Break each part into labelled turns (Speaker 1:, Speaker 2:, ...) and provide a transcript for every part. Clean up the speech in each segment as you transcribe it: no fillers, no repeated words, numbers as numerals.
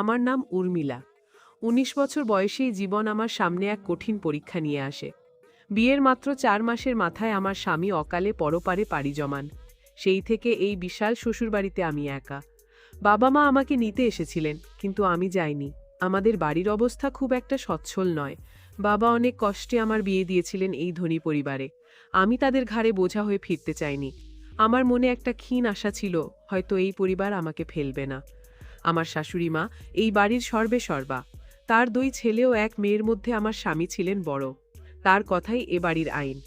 Speaker 1: আমার নাম উর্মিলা। ১৯ বছর বয়সেই জীবন আমার সামনে এক কঠিন পরীক্ষা নিয়ে আসে। বিয়ের মাত্র ৪ মাসের মাথায় আমার স্বামী অকালে পরপারে পাড়ি জমান। সেই থেকে এই বিশাল শ্বশুরবাড়িতে আমি একা। বাবা মা আমাকে নিতে এসেছিলেন, কিন্তু আমি যাইনি। আমাদের বাড়ির অবস্থা খুব একটা সচ্ছল নয়। বাবা অনেক কষ্টে আমার বিয়ে দিয়েছিলেন এই ধনী পরিবারে। আমি তাদের ঘাড়ে বোঝা হয়ে ফিরতে চাইনি। আমার মনে একটা ক্ষীণ আশা ছিল, হয়তো এই পরিবার আমাকে ফেলবে না। আমার শাশুড়ি মা এই বাড়ির সর্বেসর্বা। তার ২ ছেলে ও ১ মেয়ের মধ্যে আমার স্বামী ছিলেন বড়। তার কথাই এ বাড়ির আইন।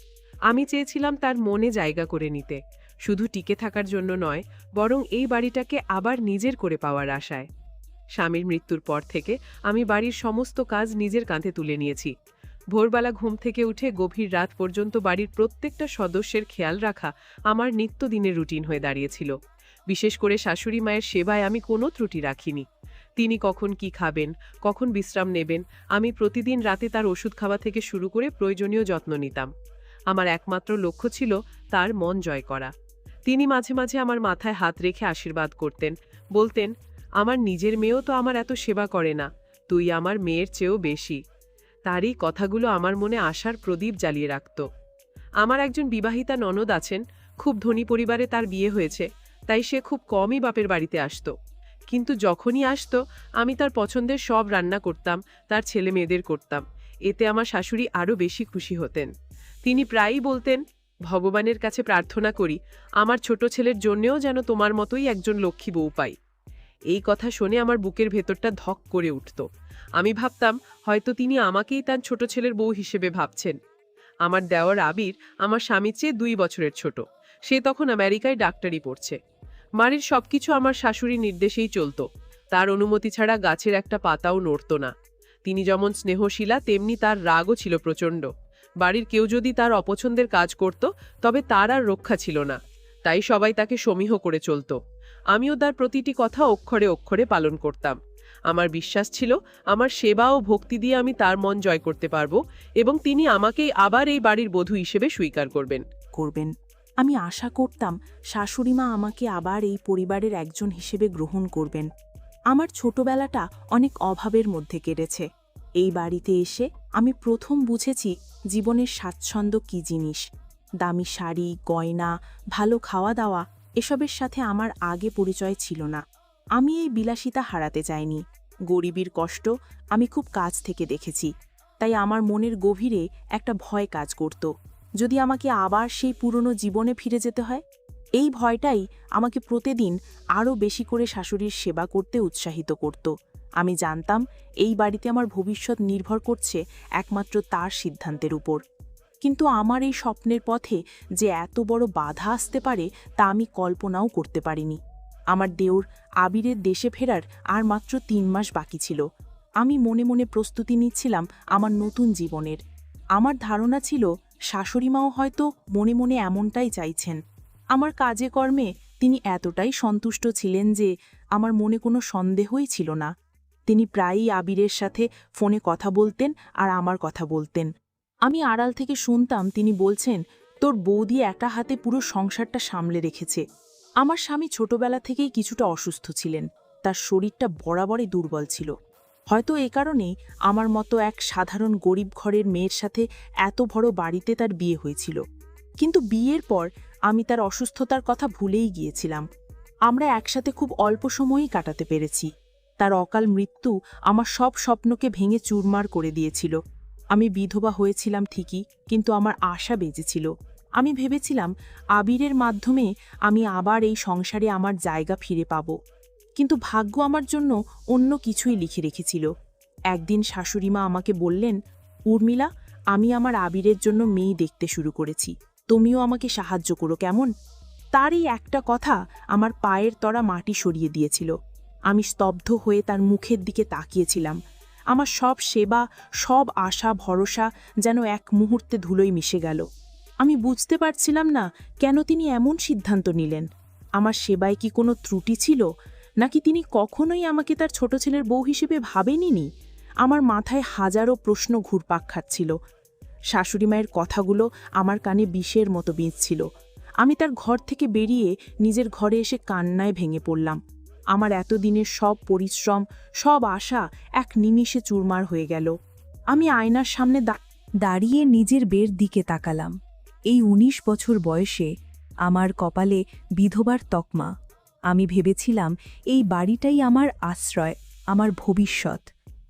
Speaker 1: আমি চেয়েছিলাম তার মনে জায়গা করে নিতে, শুধু টিকে থাকার জন্য নয়, বরং এই বাড়িটাকে আবার নিজের করে পাওয়ার আশায়। স্বামীর মৃত্যুর পর থেকে আমি বাড়ির সমস্ত কাজ নিজের কাঁধে তুলে নিয়েছি। ভোরবেলা ঘুম থেকে উঠে গভীর রাত পর্যন্ত বাড়ির প্রত্যেকটা সদস্যের খেয়াল রাখা আমার নিত্যদিনের রুটিন হয়ে দাঁড়িয়েছিল। বিশেষ করে শাশুড়ি মায়ের সেবায় আমি কোনো ত্রুটি রাখিনি। তিনি কখন কি খাবেন, কখন বিশ্রাম নেবেন, আমি প্রতিদিন রাতে তার ওষুধ খাওয়া থেকে শুরু করে প্রয়োজনীয় যত্ন নিতাম। আমার একমাত্র লক্ষ্য ছিল তার মন জয় করা। তিনি মাঝে মাঝে আমার মাথায় হাত রেখে আশীর্বাদ করতেন, বলতেন, আমার নিজের মেয়েও তো আমার এত সেবা করে না, তুই আমার মেয়ের চেয়েও বেশি। তার এই কথাগুলো আমার মনে আশার প্রদীপ জ্বালিয়ে রাখত। আমার একজন বিবাহিতা ননদ আছেন, খুব ধনী পরিবারে তার বিয়ে হয়েছে, তাই সে খুব কমই বাপের বাড়িতে আসত। কিন্তু যখনই আসত, আমি তার পছন্দের সব রান্না করতাম, তার ছেলে মেয়েদের করতাম। এতে আমার শাশুড়ি আরও বেশি খুশি হতেন। তিনি প্রায়ই বলতেন, ভগবানের কাছে প্রার্থনা করি আমার ছোট ছেলের জন্যেও যেন তোমার মতোই একজন লক্ষ্মী বউ পাই। এই কথা শুনে আমার বুকের ভেতরটা ধক করে উঠত। আমি ভাবতাম, হয়তো তিনি আমাকেই তার ছোট ছেলের বউ হিসেবে ভাবছেন। আমার দেওর আবির আমার স্বামীর চেয়ে ২ বছরের ছোট। সে তখন আমেরিকায় ডাক্তারি পড়ছে। বাড়ির সবকিছু আমার শাশুড়ির নির্দেশেই চলত। তার অনুমতি ছাড়া গাছের একটা পাতাও নড়ত না। তিনি যেমন স্নেহশীলা, তেমনি তার রাগও ছিল প্রচণ্ড। বাড়ির কেউ যদি তার অপছন্দের কাজ করত, তবে তার আর রক্ষা ছিল না। তাই সবাই তাকে সমীহ করে চলত। আমিও তার প্রতিটি কথা অক্ষরে অক্ষরে পালন করতাম। আমার বিশ্বাস ছিল, আমার সেবা ও ভক্তি দিয়ে আমি তার মন জয় করতে পারব, এবং তিনি আমাকেই আবার এই বাড়ির বধূ হিসেবে স্বীকার করবেন।
Speaker 2: আমি আশা করতাম শাশুড়িমা আমাকে আবার এই পরিবারের একজন হিসেবে গ্রহণ করবেন। আমার ছোটবেলাটা অনেক অভাবের মধ্যে কেটেছে। এই বাড়িতে এসে আমি প্রথম বুঝেছি জীবনের স্বাচ্ছন্দ্য কী জিনিস। দামি শাড়ি, গয়না, ভালো খাওয়া দাওয়া, এসবের সাথে আমার আগে পরিচয় ছিল না। আমি এই বিলাসিতা হারাতে চাইনি। গরিবের কষ্ট আমি খুব কাছ থেকে দেখেছি, তাই আমার মনের গভীরে একটা ভয় কাজ করত, যদি আমাকে আবার সেই পুরনো জীবনে ফিরে যেতে হয়। এই ভয়টাই আমাকে প্রতিদিন আরও বেশি করে শাশুড়ির সেবা করতে উৎসাহিত করত। আমি জানতাম এই বাড়িতে আমার ভবিষ্যৎ নির্ভর করছে একমাত্র তার সিদ্ধান্তের উপর। কিন্তু আমার এই স্বপ্নের পথে যে এত বড় বাধা আসতে পারে তা আমি কল্পনাও করতে পারিনি। আমার দেওর আবিরের দেশে ফেরার আর মাত্র ৩ মাস বাকি ছিল। আমি মনে মনে প্রস্তুতি নিচ্ছিলাম আমার নতুন জীবনের। আমার ধারণা ছিল শাশুড়িমাও হয়তো মনে মনে এমনটাই চাইছেন। আমার কাজে কর্মে তিনি এতটাই সন্তুষ্ট ছিলেন যে আমার মনে কোনো সন্দেহই ছিল না। তিনি প্রায়ই আবিরের সাথে ফোনে কথা বলতেন আর আমার কথা বলতেন। আমি আড়াল থেকে শুনতাম তিনি বলছেন, তোর বৌদি একা হাতে পুরো সংসারটা সামলে রেখেছে। আমার স্বামী ছোটবেলা থেকেই কিছুটা অসুস্থ ছিলেন, তার শরীরটা বরাবরই দুর্বল ছিল। হয়তো এ কারণেই আমার মতো এক সাধারণ গরিব ঘরের মেয়ের সাথে এত বড় বাড়িতে তার বিয়ে হয়েছিল। কিন্তু বিয়ের পর আমি তার অসুস্থতার কথা ভুলেই গিয়েছিলাম। আমরা একসাথে খুব অল্প সময়ই কাটাতে পেরেছি। তার অকাল মৃত্যু আমার সব স্বপ্নকে ভেঙে চুরমার করে দিয়েছিল। আমি বিধবা হয়েছিলাম ঠিকই, কিন্তু আমার আশা বেজেছিল। আমি ভেবেছিলাম আবিরের মাধ্যমে আমি আবার এই সংসারে আমার জায়গা ফিরে পাব। কিন্তু ভাগ্য আমার জন্য অন্য কিছুই লিখে রেখেছিল। একদিন শাশুড়িমা আমাকে বললেন, উর্মিলা, আমি আমার আবিরের জন্য মেয়ে দেখতে শুরু করেছি, তুমিও আমাকে সাহায্য করো কেমন? তার এই একটা কথা আমার পায়ের তলা মাটি সরিয়ে দিয়েছিল। আমি স্তব্ধ হয়ে তার মুখের দিকে তাকিয়েছিলাম। আমার সব সেবা, সব আশা ভরসা যেন এক মুহূর্তে ধুলোয় মিশে গেল। আমি বুঝতে পারছিলাম না কেন তিনি এমন সিদ্ধান্ত নিলেন। আমার সেবায় কি কোনো ত্রুটি ছিল, নাকি তিনি কখনোই আমাকে তার ছোট ছেলের বউ হিসেবে ভাবেননি? আমার মাথায় হাজারো প্রশ্ন ঘুরপাক খাচ্ছিল। শাশুড়ি মায়ের কথাগুলো আমার কানে বিষের মতো বিঁধছিল। আমি তার ঘর থেকে বেরিয়ে নিজের ঘরে এসে কান্নায় ভেঙে পড়লাম। আমার এতদিনের সব পরিশ্রম, সব আশা এক নিমিষে চুরমার হয়ে গেল। আমি আয়নার সামনে দাঁড়িয়ে নিজের বের দিকে তাকালাম। এই ১৯ বছর বয়সে আমার কপালে বিধবার তকমা। আমি ভেবেছিলাম এই বাড়িটাই আমার আশ্রয়, আমার ভবিষ্যৎ।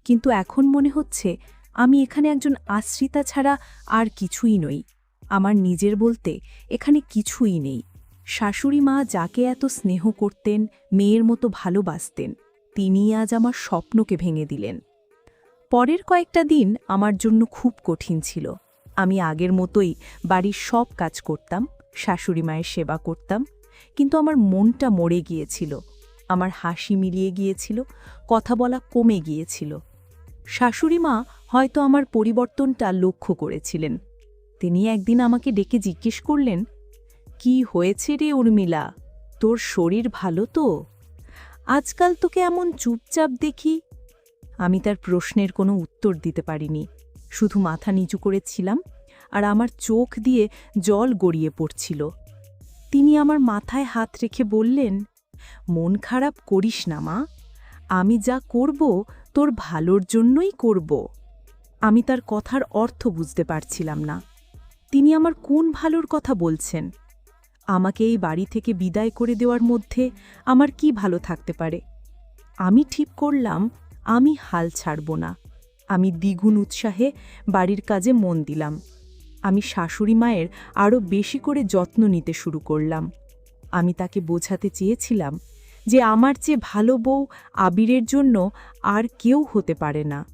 Speaker 2: কিন্তু এখন মনে হচ্ছে আমি এখানে একজন আশ্রিতা ছাড়া আর কিছুই নই। আমার নিজের বলতে এখানে কিছুই নেই। শাশুড়ি মা যাকে এত স্নেহ করতেন, মেয়ের মতো ভালোবাসতেন, তিনিই আজ আমার স্বপ্নকে ভেঙে দিলেন। পরের কয়েকটা দিন আমার জন্য খুব কঠিন ছিল। আমি আগের মতোই বাড়ির সব কাজ করতাম, শাশুড়ি মায়ের সেবা করতাম, কিন্তু আমার মনটা মরে গিয়েছিল। আমার হাসি মিলিয়ে গিয়েছিল, কথা বলা কমে গিয়েছিল। শাশুড়ি মা হয়তো আমার পরিবর্তনটা লক্ষ্য করেছিলেন। তিনি একদিন আমাকে ডেকে জিজ্ঞেস করলেন, "কি হয়েছে রে উর্মিলা, তোর শরীর ভালো তো? আজকাল তোকে এমন চুপচাপ দেখি।" আমি তার প্রশ্নের কোনো উত্তর দিতে পারিনি, শুধু মাথা নিচু করেছিলাম, আর আমার চোখ দিয়ে জল গড়িয়ে পড়ছিল। তিনি আমার মাথায় হাত রেখে বললেন, "মন খারাপ করিস না মা, আমি যা করব তোর ভালোর জন্যই করব।" আমি তার কথার অর্থ বুঝতে পারছিলাম না। তিনি আমার কোন ভালোর কথা বলছেন? আমাকে এই বাড়ি থেকে বিদায় করে দেওয়ার মধ্যে আমার কি ভালো থাকতে পারে? আমি ঠিক করলাম আমি হাল ছাড়ব না। আমি দ্বিগুণ উৎসাহে বাড়ির কাজে মন দিলাম। আমি শাশুড়ি মায়ের আরও বেশি করে যত্ন নিতে শুরু করলাম। আমি তাকে বোঝাতে চেয়েছিলাম যে আমার চেয়ে ভালো বউ আবিরের জন্য আর কেউ হতে পারে না।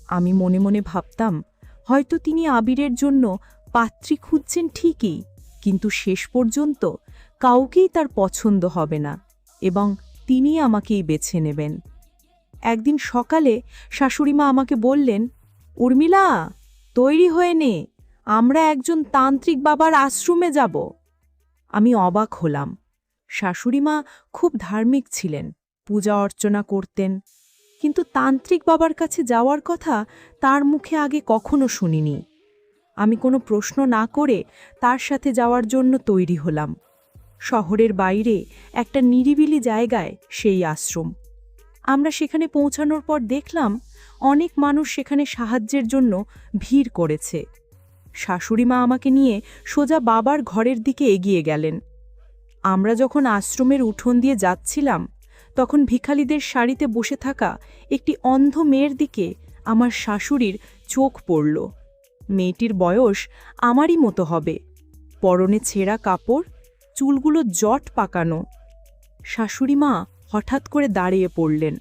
Speaker 2: আমি মনে মনে ভাবতাম, হয়তো তিনি আবিরের জন্য পাত্রী খুঁজছেন ঠিকই, কিন্তু শেষ পর্যন্ত কাউকেই তার পছন্দ হবে না এবং তিনি আমাকেই বেছে নেবেন। একদিন সকালে শাশুড়িমা আমাকে বললেন, "উর্মিলা, তৈরি হয়ে নে, আমরা একজন তান্ত্রিক বাবার আশ্রমে যাব।" আমি অবাক হলাম। শাশুড়িমা খুব ধার্মিক ছিলেন, পূজা অর্চনা করতেন, কিন্তু তান্ত্রিক বাবার কাছে যাওয়ার কথা তার মুখে আগে কখনো শুনিনি। আমি কোনো প্রশ্ন না করে তার সাথে যাওয়ার জন্য তৈরি হলাম। শহরের বাইরে একটা নিরিবিলি জায়গায় সেই আশ্রম। আমরা সেখানে পৌঁছানোর পর দেখলাম অনেক মানুষ সেখানে সাহায্যের জন্য ভিড় করেছে। শাশুড়িমা আমাকে নিয়ে সোজা বাবার ঘরের দিকে এগিয়ে গেলেন। আমরা যখন আশ্রমের উঠোন দিয়ে যাচ্ছিলাম, তখন ভিখারিদের সারিতে বসে থাকা একটি অন্ধ মেয়ের দিকে আমার শাশুড়ির চোখ পড়ল। মেয়েটির বয়স আমারই মতো হবে, পরনে ছেঁড়া কাপড়, চুলগুলো জট পাকানো। শাশুড়িমা হঠাৎ করে দাঁড়িয়ে পড়লেন।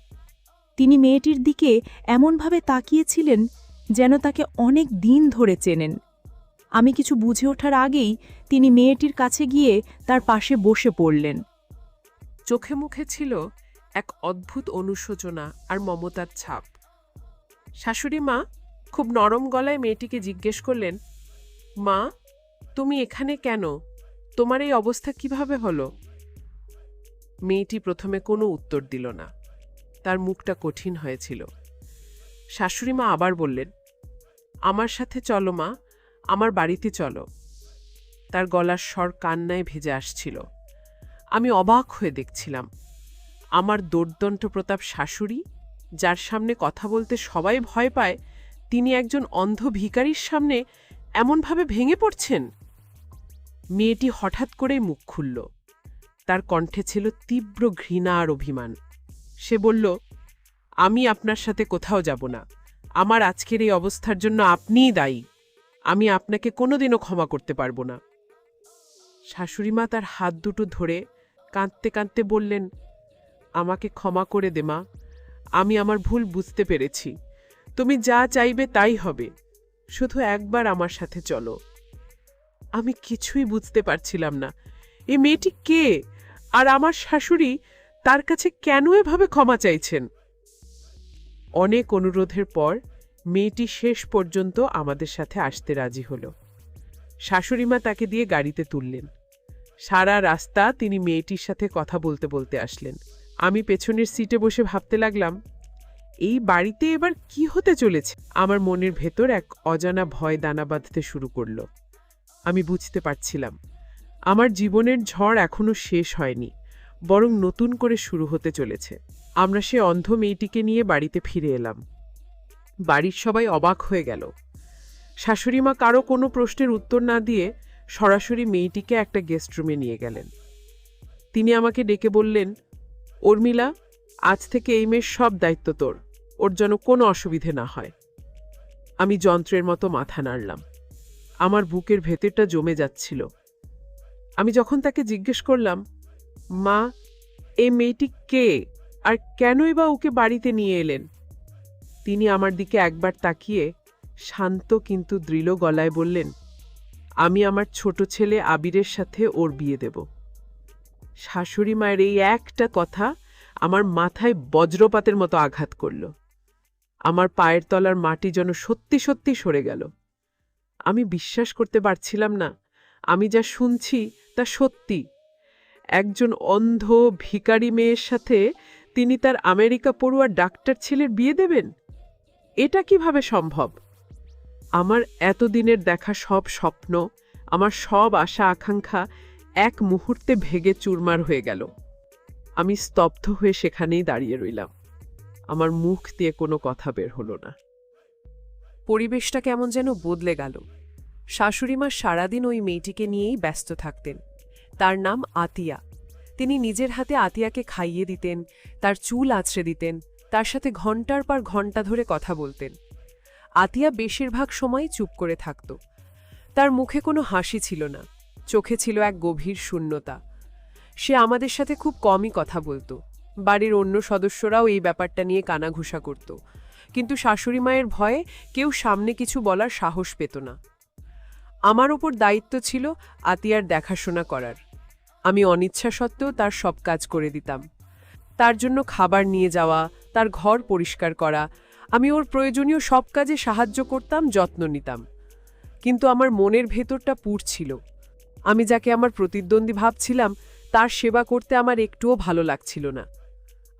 Speaker 2: তিনি মেয়েটির দিকে এমনভাবে তাকিয়েছিলেন যেন তাকে অনেক দিন ধরে চেনেন। আমি কিছু বুঝে ওঠার আগেই তিনি মেয়েটির কাছে গিয়ে তার পাশে বসে পড়লেন।
Speaker 1: চোখে মুখে ছিল এক অদ্ভুত অনুশোচনা আর মমতার ছাপ। শাশুড়ি মা খুব নরম গলায় মেয়েটিকে জিজ্ঞেস করলেন, "মা, তুমি এখানে কেন? তোমার এই অবস্থা কিভাবে হলো?" মেয়েটি প্রথমে কোনো উত্তর দিল না, তার মুখটা কঠিন হয়েছিল। শাশুড়ি মা আবার বললেন, "আমার সাথে চলো মা, আমার বাড়িতে চলো।" তার গলার স্বর কান্নায় ভেজে আসছিল। আমি অবাক হয়ে দেখছিলাম, আমার দোর্দণ্ড প্রতাপ শাশুড়ি, যার সামনে কথা বলতে সবাই ভয় পায়, তিনি একজন অন্ধ ভিখারির সামনে এমনভাবে ভেঙে পড়ছেন। মেয়েটি হঠাৎ করেই মুখ খুলল। তার কণ্ঠে ছিল তীব্র ঘৃণা আর অভিমান। সে বলল, "আমি আপনার সাথে কোথাও যাব না। আমার আজকের এই অবস্থার জন্য আপনিই দায়ী। আমি আপনাকে কোনোদিনও ক্ষমা করতে পারবো না।" শাশুড়িমা তার হাত দুটো ধরে কাঁদতে কাঁদতে বললেন, "আমাকে ক্ষমা করে দে মা, আমি আমার ভুল বুঝতে পেরেছি। তুমি যা চাইবে তাই হবে, শুধু একবার আমার সাথে চলো।" আমি কিছুই বুঝতে পারছিলাম না। এই মেয়েটি কে, আর আমার শাশুড়ি তার কাছে কেন এভাবে ক্ষমা চাইছেন? অনেক অনুরোধের পর মেয়েটি শেষ পর্যন্ত আমাদের সাথে আসতে রাজি হল। শাশুড়িমা তাকে দিয়ে গাড়িতে তুললেন। সারা রাস্তা তিনি মেয়েটির সাথে কথা বলতে বলতে আসলেন। আমি পেছনের সিটে বসে ভাবতে লাগলাম, এই বাড়িতে এবার কি হতে চলেছে? আমার মনের ভেতর এক অজানা ভয় দানা বাঁধতে শুরু করল। আমি বুঝতে পারছিলাম, আমার জীবনের ঝড় এখনো শেষ হয়নি, বরং নতুন করে শুরু হতে চলেছে। আমরা সে অন্ধ মেয়েটিকে নিয়ে বাড়িতে ফিরে এলাম। বাড়ির সবাই অবাক হয়ে গেল। শাশুড়িমা কারো কোনো প্রশ্নের উত্তর না দিয়ে সরাসরি মেয়েটিকে একটা গেস্ট রুমে নিয়ে গেলেন। তিনি আমাকে ডেকে বললেন, উর্মিলা, আজ থেকে এই মেয়ের সব দায়িত্ব তোর, ওর যেন কোনো অসুবিধে না হয়। আমি যন্ত্রের মতো মাথা নাড়লাম। আমার বুকের ভেতরটা জমে যাচ্ছিল। আমি যখন তাকে জিজ্ঞেস করলাম, মা, এই মেয়েটি কে আর কেনই বা ওকে বাড়িতে নিয়ে এলেন, তিনি আমার দিকে একবার তাকিয়ে শান্ত কিন্তু দৃঢ় গলায় বললেন, আমি আমার ছোট ছেলে আবিরের সাথে ওর বিয়ে দেব। শাশুড়ি মায়ের এই একটা কথা আমার মাথায় বজ্রপাতের মতো আঘাত করল। আমার পায়ের তলার মাটি যেন সত্যি সত্যি সরে গেল। আমি বিশ্বাস করতে পারছিলাম না আমি যা শুনছি তা সত্যি। একজন অন্ধ ভিখারি মেয়ের সাথে তিনি তার আমেরিকা পড়ুয়া ডাক্তার ছেলের বিয়ে দেবেন? এটা কিভাবে সম্ভব? আমার এতদিনের দেখা সব স্বপ্ন, আমার সব আশা আকাঙ্ক্ষা এক মুহূর্তে ভেঙে চুরমার হয়ে গেল। আমি স্তব্ধ হয়ে সেখানেই দাঁড়িয়ে রইলাম। আমার মুখ দিয়ে কোনো কথা বের হলো না। পরিবেশটা কেমন যেন বদলে গেল। শাশুড়িমা সারাদিন ওই মেয়েটিকে নিয়েই ব্যস্ত থাকতেন। তার নাম আতিয়া। তিনি নিজের হাতে আতিয়াকে খাইয়ে দিতেন, তার চুল আঁচড়ে দিতেন, তার সাথে ঘণ্টার পর ঘণ্টা ধরে কথা বলতেন। আতিয়া বেশিরভাগ সময় চুপ করে থাকত। তার মুখে কোনো হাসি ছিল না, চোখে ছিল এক গভীর শূন্যতা। সে আমাদের সাথে খুব কমই কথা বলতো। বাড়ির অন্য সদস্যরাও এই ব্যাপারটা নিয়ে কানাঘুষা করত, কিন্তু শাশুড়ি মায়ের ভয়ে কেউ সামনে কিছু বলার সাহস পেত না। আমার ওপর দায়িত্ব ছিল আতিয়ার দেখাশোনা করার। আমি অনিচ্ছা সত্ত্বেও তার সব কাজ করে দিতাম। তার জন্য খাবার নিয়ে যাওয়া, তার ঘর পরিষ্কার করা, আমি ওর প্রয়োজনীয় সব কাজে সাহায্য করতাম, যত্ন নিতাম। কিন্তু আমার মনের ভেতরটা পুড়ছিল। আমি যাকে আমার প্রতিদ্বন্দ্বী ভাবছিলাম তার সেবা করতে আমার একটুও ভালো লাগছিল না।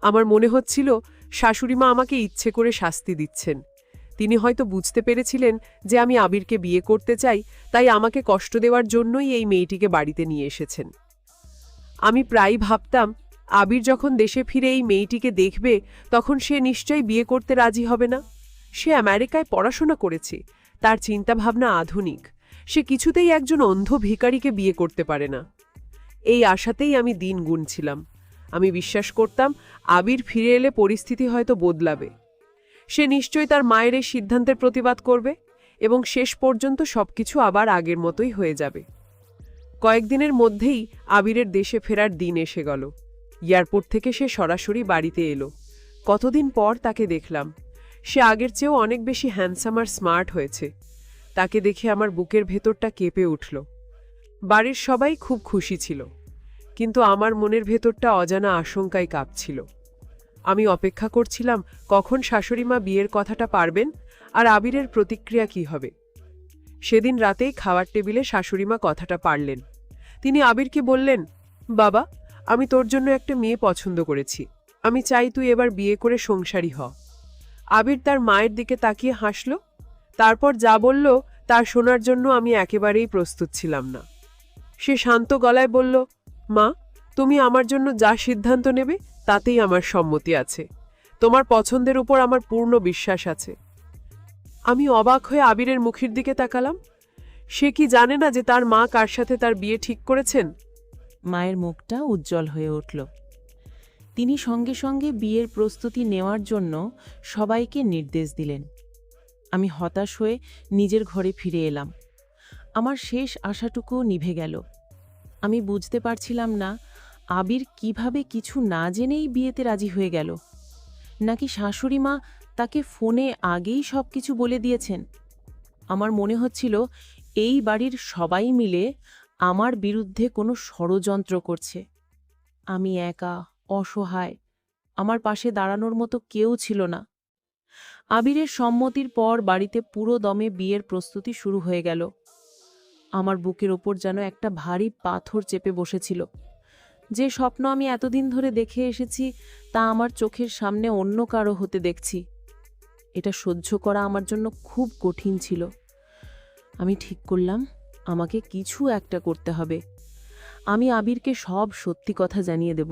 Speaker 1: আমার মনে হচ্ছিল শাশুড়িমা আমাকে ইচ্ছে করে শাস্তি দিচ্ছেন। তিনি হয়তো বুঝতে পেরেছিলেন যে আমি আবিরকে বিয়ে করতে চাই, তাই আমাকে কষ্ট দেওয়ার জন্যই এই মেয়েটিকে বাড়িতে নিয়ে এসেছেন। আমি প্রায়ই ভাবতাম, আবির যখন দেশে ফিরে এই মেয়েটিকে দেখবে তখন সে নিশ্চয়ই বিয়ে করতে রাজি হবে না। সে আমেরিকায় পড়াশোনা করেছে, তার চিন্তাভাবনা আধুনিক, সে কিছুতেই একজন অন্ধ ভিখারিকে বিয়ে করতে পারে না। এই আশাতেই আমি দিন গুনছিলাম। আমি বিশ্বাস করতাম আবির ফিরে এলে পরিস্থিতি হয়তো বদলাবে। সে নিশ্চয়ই তার মায়ের এই সিদ্ধান্তের প্রতিবাদ করবে এবং শেষ পর্যন্ত সবকিছু আবার আগের মতোই হয়ে যাবে। কয়েকদিনের মধ্যেই আবিরের দেশে ফেরার দিন এসে গেল। এয়ারপোর্ট থেকে সে সরাসরি বাড়িতে এলো। কতদিন পর তাকে দেখলাম। সে আগের চেয়েও অনেক বেশি হ্যান্ডসাম আর স্মার্ট হয়েছে। তাকে দেখে আমার বুকের ভেতরটা কেঁপে উঠল। বাড়ির সবাই খুব খুশি ছিল, কিন্তু আমার মনের ভেতরটা অজানা আশঙ্কায় কাঁপছিল। আমি অপেক্ষা করছিলাম কখন শাশুড়িমা বিয়ের কথাটা পারবেন আর আবিরের প্রতিক্রিয়া কি হবে। সেদিন রাতেই খাওয়ার টেবিলে শাশুড়িমা কথাটা পারলেন। তিনি আবিরকে বললেন, বাবা, আমি তোর জন্য একটা মেয়ে পছন্দ করেছি। আমি চাই তুই এবার বিয়ে করে সংসারী হ। আবির তার মায়ের দিকে তাকিয়ে হাসল। তারপর যা বলল তার শোনার জন্য আমি একেবারেই প্রস্তুত ছিলাম না। সে শান্ত গলায় বলল, মা, তুমি আমার জন্য যা সিদ্ধান্ত নেবে তাতেই আমার সম্মতি আছে। তোমার পছন্দের উপর আমার পূর্ণ বিশ্বাস আছে। আমি অবাক হয়ে আবিরের মুখের দিকে তাকালাম। সে কি জানে না যে তার মা কার সাথে তার বিয়ে ঠিক করেছেন?
Speaker 2: মায়ের মুখটা উজ্জ্বল হয়ে উঠল। তিনি সঙ্গে সঙ্গে বিয়ের প্রস্তুতি নেওয়ার জন্য সবাইকে নির্দেশ দিলেন। আমি হতাশ হয়ে নিজের ঘরে ফিরে এলাম। আমার শেষ আশাটুকুও নিভে গেল। আমি বুঝতে পারছিলাম না আবির কিভাবে কিছু না জেনেই বিয়েতে রাজি হয়ে গেল, নাকি শাশুড়িমা তাকে ফোনে আগেই সব কিছু বলে দিয়েছেন। আমার মনে হচ্ছিল এই বাড়ির সবাই মিলে আমার বিরুদ্ধে কোনো ষড়যন্ত্র করছে। আমি একা, অসহায়, আমার পাশে দাঁড়ানোর মতো কেউ ছিল না। আবিরের সম্মতির পর বাড়িতে পুরো দমে বিয়ের প্রস্তুতি শুরু হয়ে গেল। আমার বুকের ওপর যেন একটা ভারী পাথর চেপে বসেছিল। যে স্বপ্ন আমি এতদিন ধরে দেখে এসেছি তা আমার চোখের সামনে অন্য কারো হতে দেখছি। এটা সহ্য করা আমার জন্য খুব কঠিন ছিল। আমি ঠিক করলাম আমাকে কিছু একটা করতে হবে। আমি আবিরকে সব সত্যি কথা জানিয়ে দেব।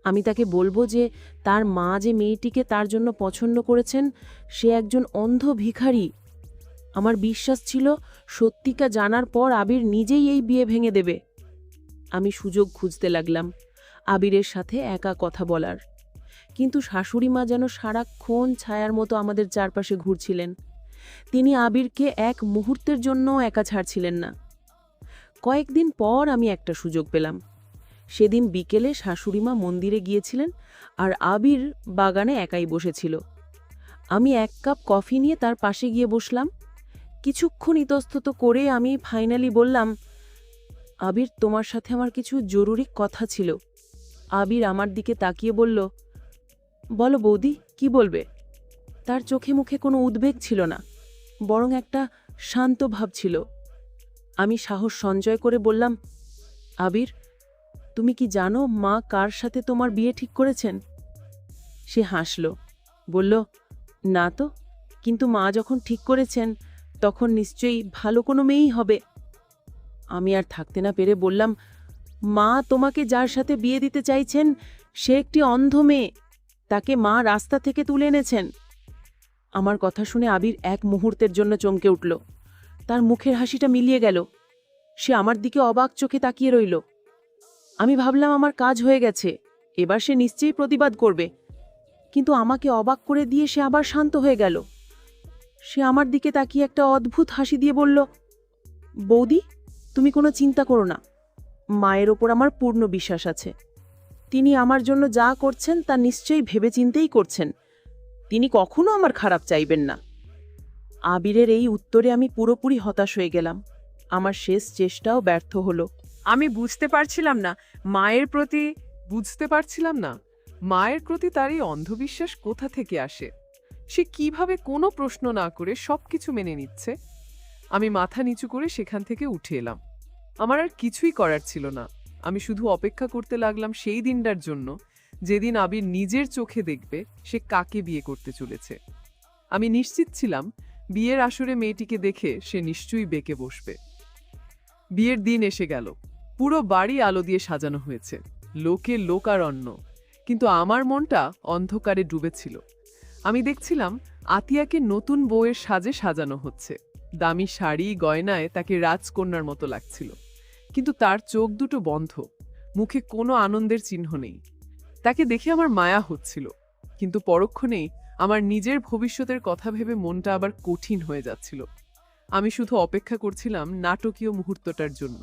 Speaker 2: আমি তাকে বলবো যে তার মা যে মেয়েটিকে তার জন্য পছন্দ করেছেন সে একজন অন্ধ ভিখারি। আমার বিশ্বাস ছিল সত্যিটা জানার পর আবির নিজেই এই বিয়ে ভেঙে দেবে। আমি সুযোগ খুঁজতে লাগলাম আবিরের সাথে একা কথা বলার, কিন্তু শাশুড়ি মা যেন সারাক্ষণ ছায়ার মতো আমাদের চারপাশে ঘুরছিলেন। তিনি আবিরকে এক মুহূর্তের জন্যও একা ছাড়ছিলেন না। কয়েকদিন পর আমি একটা সুযোগ পেলাম। সেদিন বিকেলে শাশুড়িমা মন্দিরে গিয়েছিলেন আর আবির বাগানে একাই বসেছিল। আমি এক কাপ কফি নিয়ে তার পাশে গিয়ে বসলাম। কিছুক্ষণ ইতস্তত করে আমি ফাইনালি বললাম, আবির, তোমার সাথে আমার কিছু জরুরি কথা ছিল। আবির আমার দিকে তাকিয়ে বলল, বলো বৌদি, কি বলবে? তার চোখে মুখে কোনো উদ্বেগ ছিল না, বরং একটা শান্ত ভাব ছিল। আমি সাহস সঞ্চয় করে বললাম, আবির, তুমি কি জানো মা কার সাথে তোমার বিয়ে ঠিক করেছেন? সে হাসল, বলল, না তো, কিন্তু মা যখন ঠিক করেছেন তখন নিশ্চয়ই ভালো কোনো মেয়েই হবে। আমি আর থাকতে না পেরে বললাম, মা তোমাকে যার সাথে বিয়ে দিতে চাইছেন সে একটি অন্ধ মেয়ে, তাকে মা রাস্তা থেকে তুলে এনেছেন। আমার কথা শুনে আবির এক মুহূর্তের জন্য চমকে উঠল। তার মুখের হাসিটা মিলিয়ে গেল। সে আমার দিকে অবাক চোখে তাকিয়ে রইল। আমি ভাবলাম আমার কাজ হয়ে গেছে, এবার সে নিশ্চয়ই প্রতিবাদ করবে, কিন্তু আমাকে অবাক করে দিয়ে সে আবার শান্ত হয়ে গেল। সে আমার দিকে তাকিয়ে একটা অদ্ভুত হাসি দিয়ে বলল, বৌদি, তুমি কোনো চিন্তা করো না, মায়ের ওপর আমার পূর্ণ বিশ্বাস আছে। তিনি আমার জন্য যা করছেন তা নিশ্চয়ই ভেবেচিন্তেই করছেন, তিনি কখনো আমার খারাপ চাইবেন না। আবিরের এই উত্তরে আমি পুরোপুরি হতাশ হয়ে গেলাম। আমার শেষ চেষ্টাও ব্যর্থ হলো।
Speaker 1: আমি বুঝতে পারছিলাম না মায়ের প্রতি তার এই অন্ধবিশ্বাস কোথা থেকে আসে। সে কিভাবে কোনো প্রশ্ন না করে সবকিছু মেনে নিচ্ছে। আমি মাথা নিচু করে সেখান থেকে উঠে এলাম। আমার আর কিছুই করার ছিল না। আমি শুধু অপেক্ষা করতে লাগলাম সেই দিনটার জন্য, যেদিন আবির নিজের চোখে দেখবে সে কাকে বিয়ে করতে চলেছে। আমি নিশ্চিত ছিলাম বিয়ের আসরে মেয়েটিকে দেখে সে নিশ্চয়ই বেঁকে বসবে। বিয়ের দিন এসে গেল। পুরো বাড়ি আলো দিয়ে সাজানো হয়েছে, লোকে লোকারণ্য, কিন্তু আমার মনটা অন্ধকারে ডুবেছিল। আমি দেখছিলাম আতিয়াকে নতুন বউয়ের সাজে সাজানো হচ্ছে। দামি শাড়ি গয়নায় তাকে রাজকন্যার মতো লাগছিল, কিন্তু তার চোখ দুটো বন্ধ, মুখে কোনো আনন্দের চিহ্ন নেই। তাকে দেখে আমার মায়া হচ্ছিল, কিন্তু পরক্ষণেই আমার নিজের ভবিষ্যতের কথা ভেবে মনটা আবার কঠিন হয়ে যাচ্ছিল। আমি শুধু অপেক্ষা করছিলাম নাটকীয় মুহূর্তটার জন্য।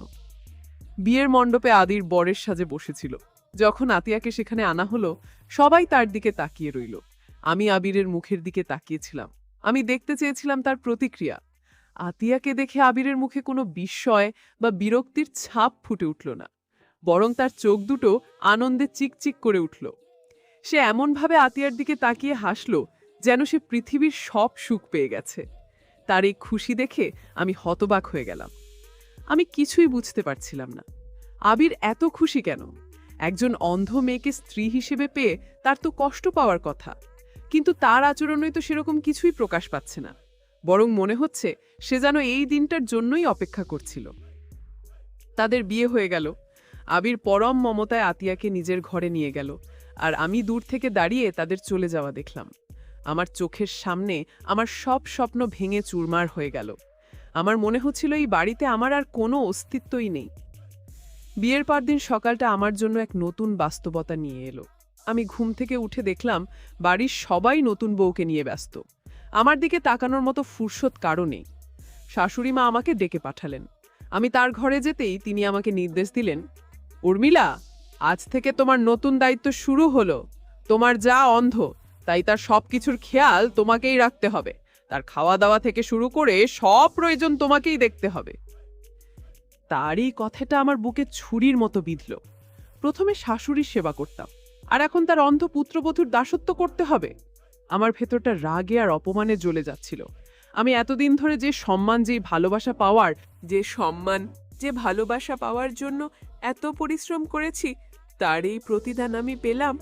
Speaker 1: বিয়ের মণ্ডপে আদির বরের সাজে বসেছিল। যখন আতিয়াকে সেখানে আনা হলো, সবাই তার দিকে তাকিয়ে রইল। আমি আবিরের মুখের দিকে তাকিয়েছিলাম। আমি দেখতে চেয়েছিলাম তার প্রতিক্রিয়া। আতিয়াকে দেখে আবিরের মুখে কোনো বিস্ময় বা বিরক্তির ছাপ ফুটে উঠল না, বরং তার চোখ দুটো আনন্দে চিকচিক করে উঠল। সে এমনভাবে আতিয়ার দিকে তাকিয়ে হাসল যেন সে পৃথিবীর সব সুখ পেয়ে গেছে। তার এই খুশি দেখে আমি হতবাক হয়ে গেলাম। আমি কিছুই বুঝতে পারছিলাম না, আবির এত খুশি কেন? একজন অন্ধ মেয়েকে স্ত্রী হিসেবে পেয়ে তার তো কষ্ট পাওয়ার কথা, কিন্তু তার আচরণই তো সেরকম কিছুই প্রকাশ পাচ্ছে না। বরং মনে হচ্ছে সে যেন এই দিনটার জন্যই অপেক্ষা করছিল। তাদের বিয়ে হয়ে গেল। আবির পরম মমতায় আতিয়াকে নিজের ঘরে নিয়ে গেল, আর আমি দূর থেকে দাঁড়িয়ে তাদের চলে যাওয়া দেখলাম। আমার চোখের সামনে আমার সব স্বপ্ন ভেঙে চুরমার হয়ে গেল। আমার মনে হচ্ছিল এই বাড়িতে আমার আর কোনো অস্তিত্বই নেই। বিয়ের পরদিন সকালটা আমার জন্য এক নতুন বাস্তবতা নিয়ে এলো। আমি ঘুম থেকে উঠে দেখলাম বাড়ির সবাই নতুন বউকে নিয়ে ব্যস্ত। আমার দিকে তাকানোর মতো ফুরসত কারো নেই। শাশুড়ি মা আমাকে ডেকে পাঠালেন। আমি তার ঘরে যেতেই তিনি আমাকে নির্দেশ দিলেন, উর্মিলা, আজ থেকে তোমার নতুন দায়িত্ব শুরু হলো। তোমার যা অন্ধ, তাই তার সবকিছুর খেয়াল তোমাকেই রাখতে হবে। তার খাওয়া দাওয়া থেকে শুরু করে সব প্রয়োজন তোমাকেই দেখতে হবে। তার এই কথাটা আমার বুকে ছুরির মতো বিঁধল। প্রথমে শাশুড়ির সেবা করতাম, আর এখন তার অন্ধ পুত্রবধূর দাসত্ব করতে হবে। আমার ভেতরটা রাগে আর অপমানে জ্বলে যাচ্ছিল। আমি এতদিন ধরে যে সম্মান, যে ভালোবাসা পাওয়ার জন্য এত পরিশ্রম করেছি, তার এই প্রতিদান আমি পেলাম।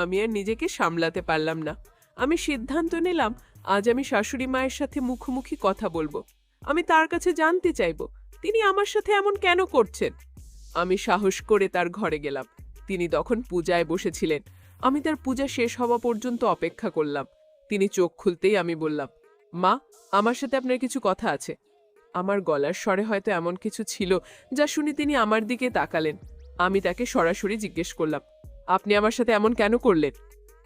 Speaker 1: আমি আর নিজেকে সামলাতে পারলাম না। আমি সিদ্ধান্ত নিলাম আজ আমি শাশুড়ি মায়ের সাথে মুখোমুখি কথা বলবো। আমি তার কাছে জানতে চাইব তিনি আমার সাথে এমন কেন করছেন। আমি সাহস করে তার ঘরে গেলাম। তিনি তখন পূজায় বসেছিলেন। আমি তার পূজা শেষ হওয়া পর্যন্ত অপেক্ষা করলাম। তিনি চোখ খুলতেই আমি বললাম, মা, আমার সাথে আপনার কিছু কথা আছে। আমার গলার স্বরে হয়তো এমন কিছু ছিল যা শুনে তিনি আমার দিকে তাকালেন। আমি তাকে সরাসরি জিজ্ঞেস করলাম, আপনি আমার সাথে এমন কেন করলেন?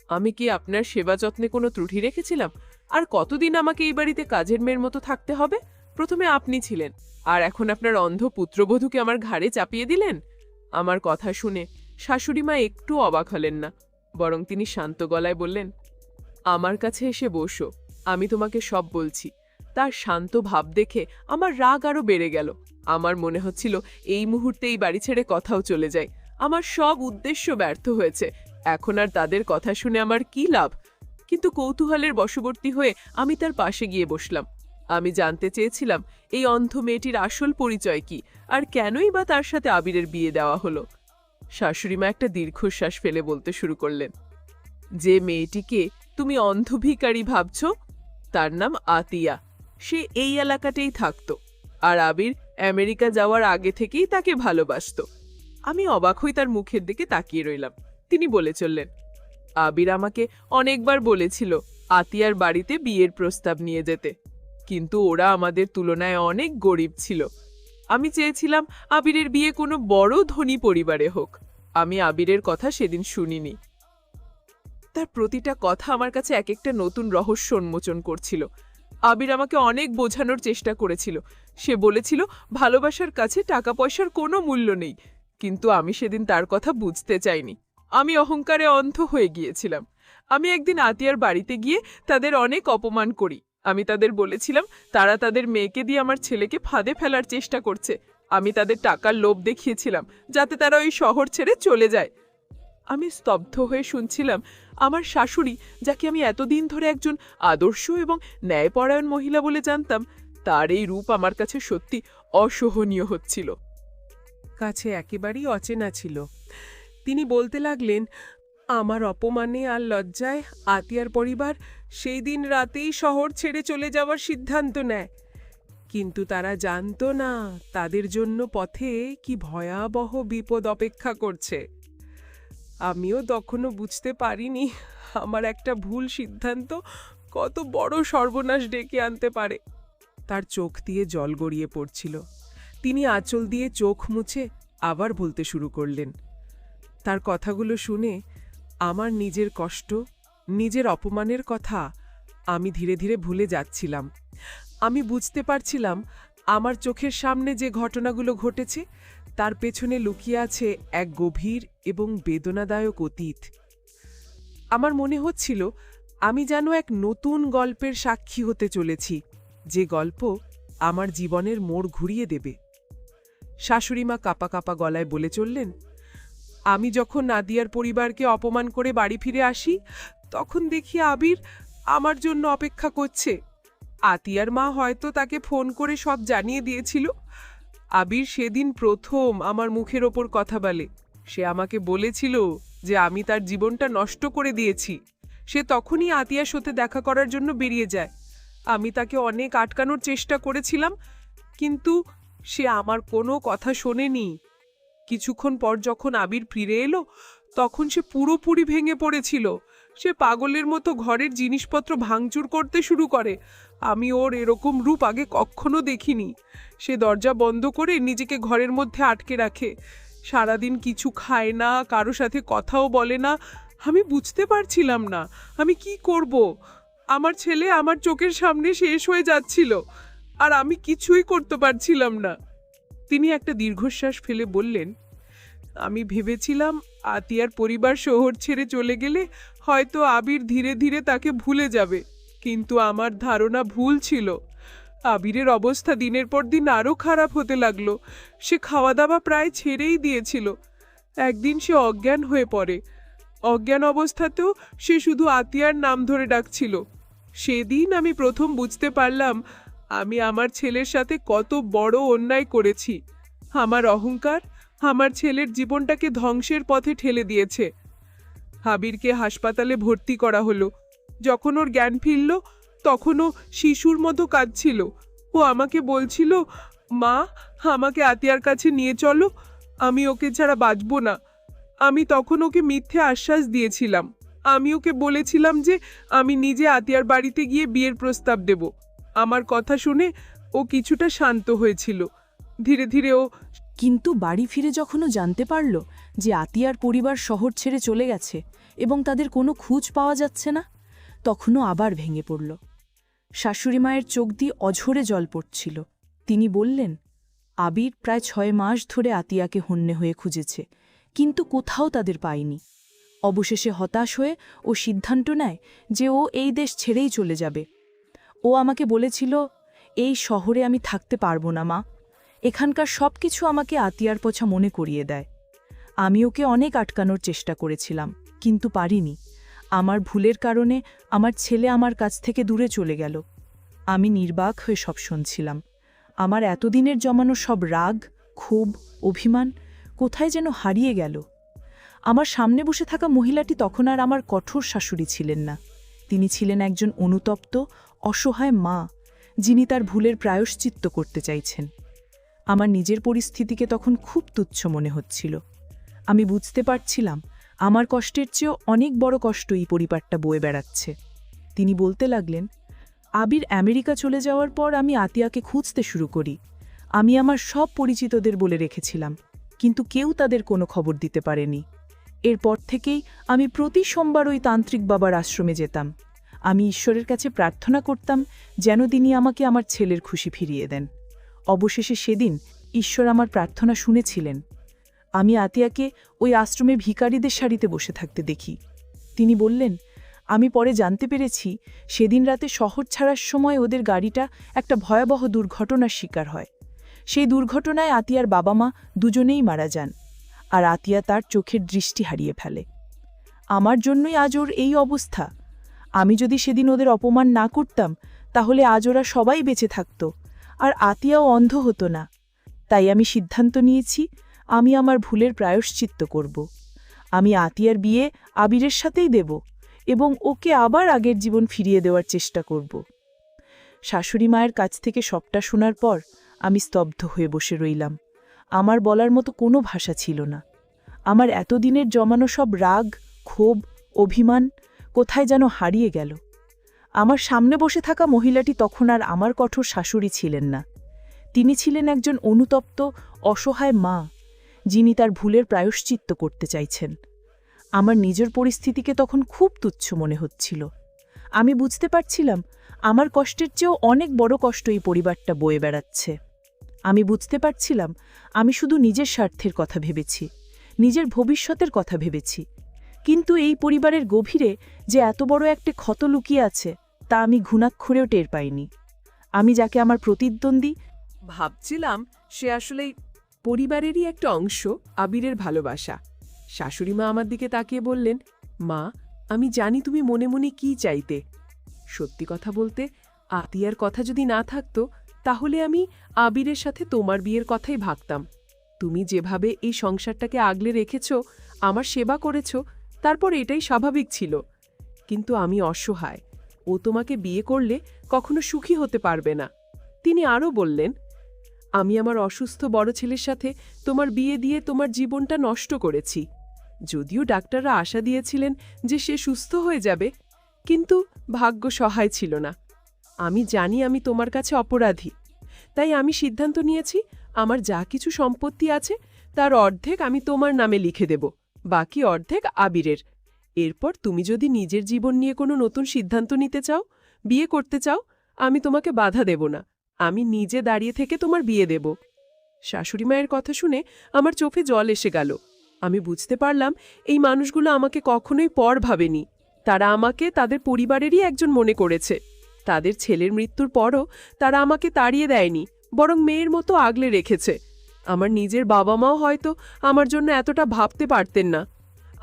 Speaker 1: আমি কি আপনার সেবা যত্নে কোনো ত্রুটি রেখেছিলাম? আর কতদিন আমাকে এই বাড়িতে কাজের মেয়ের মতো থাকতে হবে? প্রথমে আপনি ছিলেন, আর এখন আপনার অন্ধ পুত্রবধূকে আমার ঘাড়ে চাপিয়ে দিলেন। আমার কথা শুনে শাশুড়িমা একটু অবাক হলেন না, বরং তিনি শান্ত গলায় বললেন, আমার কাছে এসে বসো, আমি তোমাকে সব বলছি। তার শান্ত ভাব দেখে আমার রাগ আরো বেড়ে গেল। আমার মনে হচ্ছিল এই মুহূর্তে এই বাড়ি ছেড়ে কথাও চলে যায়। আমার সব উদ্দেশ্য ব্যর্থ হয়েছে, এখন আর তাদের কথা শুনে আমার কি লাভ? কিন্তু কৌতূহলের বশবর্তী হয়ে আমি তার পাশে গিয়ে বসলাম। আমি জানতে চেয়েছিলাম এই অন্ধ মেয়েটির আসল পরিচয় কি, আর কেনই বা তার সাথে আবিরের বিয়ে দেওয়া হলো। শাশুড়িমা একটা দীর্ঘশ্বাস ফেলে বলতে শুরু করলেন, যে মেয়েটিকে তুমি অন্ধ ভিখারি ভাবছ, তার নাম আতিয়া। সে এই এলাকাতেই থাকতো, আর আবির আমেরিকা যাওয়ার আগে থেকেই তাকে ভালোবাসতো। আমি অবাক হয়ে তার মুখের দিকে তাকিয়ে রইলাম। তিনি বলে চললেন, আবির আমাকে অনেকবার বলেছিল আতিয়ার বাড়িতে বিয়ের প্রস্তাব নিয়ে যেতে, কিন্তু ওরা আমাদের তুলনায় অনেক গরিব ছিল। আমি চেয়েছিলাম আবিরের বিয়ে কোনো বড় ধনী পরিবারে হোক। আমি আবিরের কথা সেদিন শুনিনি। তার প্রতিটা কথা আমার কাছে এক একটা নতুন রহস্য উন্মোচন করছিল। আবির আমাকে অনেক বোঝানোর চেষ্টা করেছিল। সে বলেছিল ভালোবাসার কাছে টাকা পয়সার কোনো মূল্য নেই, কিন্তু আমি সেদিন তার কথা বুঝতে চাইনি। আমি অহংকারে অন্ধ হয়ে গিয়েছিলাম। আমি একদিন আতিয়ার বাড়িতে গিয়ে তাদের অনেক অপমান করি। আমি তাদের বলেছিলাম তারা তাদের মেয়েকে দিয়ে আমার ছেলেকে ফাঁদে ফেলার চেষ্টা করছে। আমি তাদের টাকার লোভ দেখিয়েছিলাম যাতে তারা ওই শহর ছেড়ে চলে যায়। আমি স্তব্ধ হয়ে শুনছিলাম আমার শাশুড়ি, যাকে আমি এতদিন ধরে একজন আদর্শ এবং ন্যায়পরায়ণ মহিলা বলে জানতাম, তার এই রূপ আমার কাছে সত্যি অসহনীয় হচ্ছিল। কাছে একেবারেই অচেনা ছিল। তিনি বলতে লাগলেন, আমার অপমানে আর লজ্জায় আতিয়ার পরিবার সেই দিন রাতেই শহর ছেড়ে চলে যাওয়ার সিদ্ধান্ত নেয়। কিন্তু তারা জানতো না তাদের জন্য পথে কি ভয়াবহ বিপদ অপেক্ষা করছে। আমিও তখনও বুঝতে পারিনি আমার একটা ভুল সিদ্ধান্ত কত বড় সর্বনাশ ডেকে আনতে পারে। তার চোখ দিয়ে জল গড়িয়ে পড়ছিল। তিনি আঁচল দিয়ে চোখ মুছে আবার বলতে শুরু করলেন। তার কথাগুলো শুনে আমার নিজের কষ্ট, নিজের অপমানের কথা আমি ধীরে ধীরে ভুলে যাচ্ছিলাম। আমি বুঝতে পারছিলাম আমার চোখের সামনে যে ঘটনাগুলো ঘটেছে তার পেছনে লুকিয়ে আছে এক গভীর এবং বেদনাদায়ক অতীত। আমার মনে হচ্ছিল আমি যেন এক নতুন গল্পের সাক্ষী হতে চলেছি, যে গল্প আমার জীবনের মোড় ঘুরিয়ে দেবে। শাশুড়িমা কাঁপা কাঁপা গলায় বলে চললেন, আমি যখন নাদিয়ার পরিবারকে অপমান করে বাড়ি ফিরে আসি, তখন দেখি আবির আমার জন্য অপেক্ষা করছে। আতিয়ার মা হয়তো তাকে ফোন করে সব জানিয়ে দিয়েছিল। আবির সেদিন প্রথম আমার মুখের ওপর কথা বলে। সে আমাকে বলেছিল যে আমি তার জীবনটা নষ্ট করে দিয়েছি। সে তখনই আতিয়ার সাথে দেখা করার জন্য বেরিয়ে যায়। আমি তাকে অনেক আটকানোর চেষ্টা করেছিলাম, কিন্তু সে আমার কোনো কথা শোনেনি। কিছুক্ষণ পর যখন আবির ফিরে এলো, তখন সে পুরোপুরি ভেঙে পড়েছিল। সে পাগলের মতো ঘরের জিনিসপত্র ভাঙচুর করতে শুরু করে। আমি ওর এরকম রূপ আগে কখনো দেখিনি। সে দরজা বন্ধ করে নিজেকে ঘরের মধ্যে আটকে রাখে। সারাদিন কিছু খায় না, কারো সাথে কথাও বলে না। আমি বুঝতে পারছিলাম না আমি কি করব। আমার ছেলে আমার চোখের সামনে শেষ হয়ে যাচ্ছিল, আর আমি কিছুই করতে পারছিলাম না। তিনি একটা দীর্ঘশ্বাস ফেলে বললেন, আমি ভেবেছিলাম আতিয়ার পরিবার শহর ছেড়ে চলে গেলে হয়তো আবির ধীরে ধীরে তাকে ভুলে যাবে, কিন্তু আমার ধারণা ভুল ছিল। আবিরের অবস্থা দিনের পর দিন আরও খারাপ হতে লাগলো। সে খাওয়া দাওয়া প্রায় ছেড়েই দিয়েছিল। একদিন সে অজ্ঞান হয়ে পড়ে। অজ্ঞান অবস্থাতেও সে শুধু আতিয়ার নাম ধরে ডাকছিল। সেদিন আমি প্রথম বুঝতে পারলাম আমি আমার ছেলের সাথে কত বড় অন্যায় করেছি। আমার অহংকার আমার ছেলের জীবনটাকে ধ্বংসের পথে ঠেলে দিয়েছে। আবিরকে হাসপাতালে ভর্তি করা হলো। যখন ওর জ্ঞান ফিরল, তখনও শিশুর মতো কাঁদছিল। ও আমাকে বলছিল, মা, আমাকে আতিয়ার কাছে নিয়ে চলো, আমি ওকে ছাড়া বাঁচব না।
Speaker 3: আমি তখন ওকে মিথ্যে আশ্বাস দিয়েছিলাম। আমি ওকে বলেছিলাম যে আমি নিজে আতিয়ার বাড়িতে গিয়ে বিয়ের প্রস্তাব দেব। আমার কথা শুনে ও কিছুটা শান্ত হয়েছিল। ধীরে ধীরে ও
Speaker 4: কিন্তু বাড়ি ফিরে যখন ও জানতে পারল যে আতিয়ার পরিবার শহর ছেড়ে চলে গেছে এবং তাদের কোনো খোঁজ পাওয়া যাচ্ছে না, তখনও আবার ভেঙে পড়ল। শাশুড়ি মায়ের চোখ দিয়ে অঝরে জল পড়ছিল। তিনি বললেন, আবির প্রায় 6 মাস ধরে আতিয়াকে হন্যে হয়ে খুঁজেছে, কিন্তু কোথাও তাদের পায়নি। অবশেষে হতাশ হয়ে ও সিদ্ধান্ত নেয় যে ও এই দেশ ছেড়েই চলে যাবে। ও আমাকে বলেছিল, এই শহরে আমি থাকতে পারবো না মা, এখানকার সব কিছু আমাকে আতিয়ার পছা মনে করিয়ে দেয়। আমি ওকে অনেক আটকানোর চেষ্টা করেছিলাম, কিন্তু পারিনি। আমার ভুলের কারণে আমার ছেলে আমার কাছ থেকে দূরে চলে গেল। আমি নির্বাক হয়ে সব শুনছিলাম। আমার এতদিনের জমানো সব রাগ, ক্ষোভ, অভিমান কোথায় যেন হারিয়ে গেল। আমার সামনে বসে থাকা মহিলাটি তখন আর আমার কঠোর শাশুড়ি ছিলেন না। তিনি ছিলেন একজন অনুতপ্ত, অসহায় মা, যিনি তার ভুলের প্রায়শ্চিত্ত করতে চাইছেন। আমার নিজের পরিস্থিতিকে তখন খুব তুচ্ছ মনে হচ্ছিল। আমি বুঝতে পারছিলাম আমার কষ্টের চেয়েও অনেক বড় কষ্ট এই পরিবারটা বয়ে বেড়াচ্ছে। তিনি বলতে লাগলেন, আবির আমেরিকা চলে যাওয়ার পর আমি আতিয়াকে খুঁজতে শুরু করি। আমি আমার সব পরিচিতদের বলে রেখেছিলাম, কিন্তু কেউ তাদের কোনো খবর দিতে পারেনি। এরপর থেকেই আমি প্রতি সোমবার ওই তান্ত্রিক বাবার আশ্রমে যেতাম। আমি ঈশ্বরের কাছে প্রার্থনা করতাম যেন তিনি আমাকে আমার ছেলের খুশি ফিরিয়ে দেন। অবশেষে সেদিন ঈশ্বর আমার প্রার্থনা শুনেছিলেন। আমি আতিয়াকে ওই আশ্রমে ভিখারিদের সারিতে বসে থাকতে দেখি। তিনি বললেন, আমি পরে জানতে পেরেছি সেদিন রাতে শহর ছাড়ার সময় ওদের গাড়িটা একটা ভয়াবহ দুর্ঘটনার শিকার হয়। সেই দুর্ঘটনায় আতিয়ার বাবা মা দুজনেই মারা যান, আর আতিয়া তার চোখের দৃষ্টি হারিয়ে ফেলে। আমার জন্যই আজ ওর এই অবস্থা। আমি যদি সেদিন ওদের অপমান না করতাম, তাহলে আজ ওরা সবাই বেঁচে থাকত, আর আতিয়াও অন্ধ হতো না। তাই আমি সিদ্ধান্ত নিয়েছি আমি আমার ভুলের প্রায়শ্চিত্ত করব। আমি আতিয়ার বিয়ে আবিরের সাথেই দেব এবং ওকে আবার আগের জীবন ফিরিয়ে দেওয়ার চেষ্টা করব। শাশুড়ি মায়ের কাছ থেকে সবটা শোনার পর আমি স্তব্ধ হয়ে বসে রইলাম। আমার বলার মতো কোনো ভাষা ছিল না। আমার এতদিনের জমানো সব রাগ, ক্ষোভ, অভিমান কোথায় যেন হারিয়ে গেল। আমার সামনে বসে থাকা মহিলাটি তখন আর আমার কঠোর শাশুড়ি ছিলেন না। তিনি ছিলেন একজন অনুতপ্ত, অসহায় মা, যিনি তার ভুলের প্রায়শ্চিত্ত করতে চাইছেন। আমার নিজের পরিস্থিতিকে তখন খুব তুচ্ছ মনে হচ্ছিল। আমি বুঝতে পারছিলাম আমার কষ্টের চেয়েও অনেক বড় কষ্ট এই পরিবারটা বয়ে বেড়াচ্ছে। আমি বুঝতে পারছিলাম আমি শুধু নিজের স্বার্থের কথা ভেবেছি, নিজের ভবিষ্যতের কথা ভেবেছি, কিন্তু এই পরিবারের গভীরে যে এত বড় একটা ক্ষত লুকিয়ে আছে তা আমি ঘুণাক্ষরেও টের পাইনি। আমি যাকে আমার প্রতিদ্বন্দ্বী
Speaker 1: ভাবছিলাম সে আসলে পরিবারেরই একটা অংশ, আবিরের ভালোবাসা। শাশুড়িমা আমার দিকে তাকিয়ে বললেন, মা, আমি জানি তুমি মনে মনে কি চাইতে। সত্যি কথা বলতে, আতিয়ার কথা যদি না থাকতো তাহলে আমি আবিরের সাথে তোমার বিয়ের কথাই ভাবতাম। তুমি যেভাবে এই সংসারটাকে আগলে রেখেছ, আমার সেবা করেছ, তারপর এটাই স্বাভাবিক ছিল। কিন্তু আমি অসহায়। ও তোমাকে বিয়ে করলে কখনো সুখী হতে পারবে না। তিনি আরও বললেন, আমি আমার অসুস্থ বড় ছেলের সাথে তোমার বিয়ে দিয়ে তোমার জীবনটা নষ্ট করেছি। যদিও ডাক্তাররা আশা দিয়েছিলেন যে সে সুস্থ হয়ে যাবে, কিন্তু ভাগ্য সহায় ছিল না। আমি জানি আমি তোমার কাছে অপরাধী। তাই আমি সিদ্ধান্ত নিয়েছি আমার যা কিছু সম্পত্তি আছে তার অর্ধেক আমি তোমার নামে লিখে দেব, বাকি অর্ধেক আবিরের। এরপর তুমি যদি নিজের জীবন নিয়ে কোনো নতুন সিদ্ধান্ত নিতে চাও, বিয়ে করতে চাও, আমি তোমাকে বাধা দেব না। আমি নিজে দাঁড়িয়ে থেকে তোমার বিয়ে দেব। শাশুড়ি মায়ের কথা শুনে আমার চোখে জল এসে গেল। আমি বুঝতে পারলাম এই মানুষগুলো আমাকে কখনোই পর ভাবেনি। তারা আমাকে তাদের পরিবারেরই একজন মনে করেছে। তাদের ছেলের মৃত্যুর পরও তারা আমাকে তাড়িয়ে দেয়নি, বরং মেয়ের মতো আগলে রেখেছে। আমার নিজের বাবা মাও হয়তো আমার জন্য এতটা ভাবতে পারতেন না।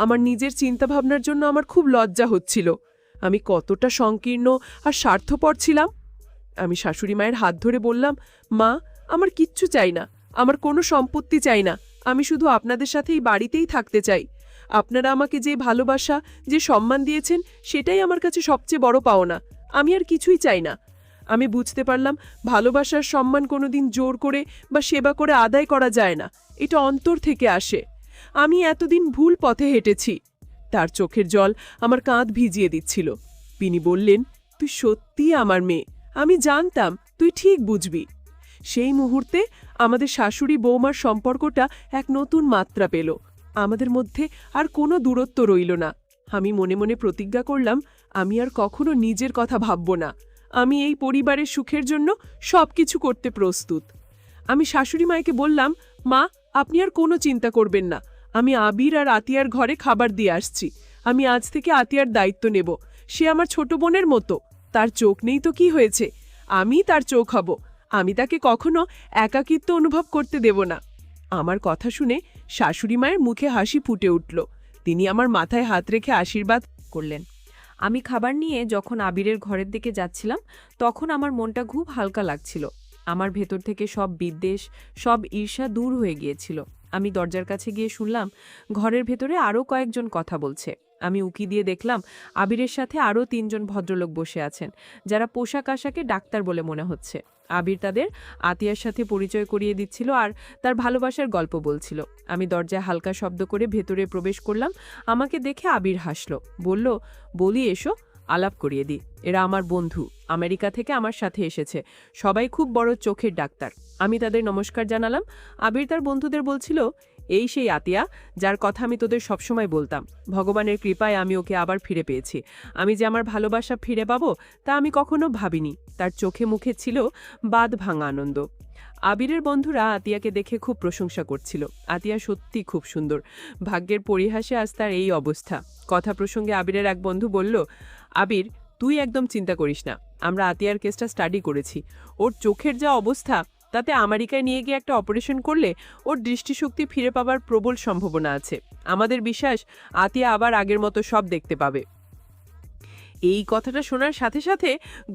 Speaker 1: আমার নিজের চিন্তাভাবনার জন্য আমার খুব লজ্জা হচ্ছিল। আমি কতটা সংকীর্ণ আর স্বার্থপর ছিলাম। আমি শাশুড়ি মায়ের হাত ধরে বললাম, মা, আমার কিচ্ছু চাই না, আমার কোনো সম্পত্তি চাই না। আমি শুধু আপনাদের সাথে এই বাড়িতেই থাকতে চাই। আপনারা আমাকে যে ভালোবাসা, যে সম্মান দিয়েছেন, সেটাই আমার কাছে সবচেয়ে বড় পাওনা। আমি আর কিছুই চাই না। আমি বুঝতে পারলাম ভালোবাসার সম্মান কোনোদিন জোর করে বা সেবা করে আদায় করা যায় না। এটা অন্তর থেকে আসে।
Speaker 3: আমি এতদিন ভুল পথে হেঁটেছি। তার চোখের জল আমার কাঁধ ভিজিয়ে দিচ্ছিল। তিনি বললেন, তুই সত্যিই আমার মেয়ে, আমি জানতাম তুই ঠিক বুঝবি। সেই মুহূর্তে আমাদের শাশুড়ি বৌমার সম্পর্কটা এক নতুন মাত্রা পেল। আমাদের মধ্যে আর কোনো দূরত্ব রইল না। আমি মনে মনে প্রতিজ্ঞা করলাম, আমি আর কখনো নিজের কথা ভাবব না। আমি এই পরিবারের সুখের জন্য সবকিছু করতে প্রস্তুত। আমি শাশুড়ি মাকে বললাম, মা, আপনি আর কোনো চিন্তা করবেন না। আমি আবির আর আতিয়ার ঘরে খাবার দিয়ে আসছি। আমি আজ থেকে আতিয়ার দায়িত্ব নেব। সে আমার ছোট বোনের মতো। তার চোখ নেই তো কি হয়েছে, আমি তার চোখ হব। আমি তাকে কখনো একাকিত্ব অনুভব করতে দেব না। আমার কথা শুনে শাশুড়ি মায়ের মুখে হাসি ফুটে উঠল। তিনি আমার মাথায় হাত রেখে আশীর্বাদ
Speaker 5: করলেন। আমি খাবার নিয়ে যখন আবিরের ঘরের দিকে যাচ্ছিলাম, তখন আমার মনটা খুব হালকা লাগছিল। আমার ভেতর থেকে সব বিদ্বেষ, সব ঈর্ষা দূর হয়ে গিয়েছিল। আমি দরজার কাছে গিয়ে শুনলাম ঘরের ভেতরে আরও কয়েকজন কথা বলছে। আমি উকি দিয়ে দেখলাম আবিরের সাথে আরও ৩ জন ভদ্রলোক বসে আছেন, যারা পোশাক আশাকে ডাক্তার বলে মনে হচ্ছে। আবির তাদের আতিয়ার সাথে পরিচয় করিয়ে দিচ্ছিল আর তার ভালোবাসার গল্প বলছিল। আমি দরজায় হালকা শব্দ করে ভেতরে প্রবেশ করলাম। আমাকে দেখে আবির হাসল, বলল, বলি এসো, আলাপ করিয়ে দিই। এরা আমার বন্ধু, আমেরিকা থেকে আমার সাথে এসেছে। সবাই খুব বড় চোখের ডাক্তার। আমি তাদের নমস্কার জানালাম। আবির তার বন্ধুদের বলছিল, এই সেই আতিয়া, যার কথা আমি তোদের সবসময় বলতাম। ভগবানের কৃপায় আমি ওকে আবার ফিরে পেয়েছি। আমি যে আমার ভালোবাসা ফিরে পাবো তা আমি কখনো ভাবিনি। তার চোখে মুখে ছিল বাঁধ ভাঙা আনন্দ। আবিরের বন্ধুরা আতিয়াকে দেখে খুব প্রশংসা করছিল। আতিয়া সত্যি খুব সুন্দর। ভাগ্যের পরিহাসে আজ তার এই অবস্থা। কথা প্রসঙ্গে আবিরের এক বন্ধু বলল, আবির, তুই একদম চিন্তা করিস না। আমরা আতিয়ার কেসটা স্টাডি করেছি। ওর চোখের যা অবস্থা, তাতে আমেরিকায় নিয়ে গিয়ে একটা অপারেশন করলে ওর দৃষ্টিশক্তি ফিরে পাবার প্রবল সম্ভাবনা আছে। আমাদের বিশ্বাস আতিয়া আবার আগের মতো সব দেখতে পাবে। এই কথাটা শোনার সাথে সাথে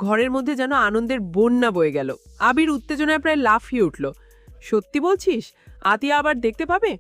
Speaker 5: ঘরের মধ্যে যেন আনন্দের বন্যা বয়ে গেল। আবির উত্তেজনায় প্রায় লাফিয়ে উঠল। সত্যি বলছিস? আতিয়া আবার দেখতে পাবে?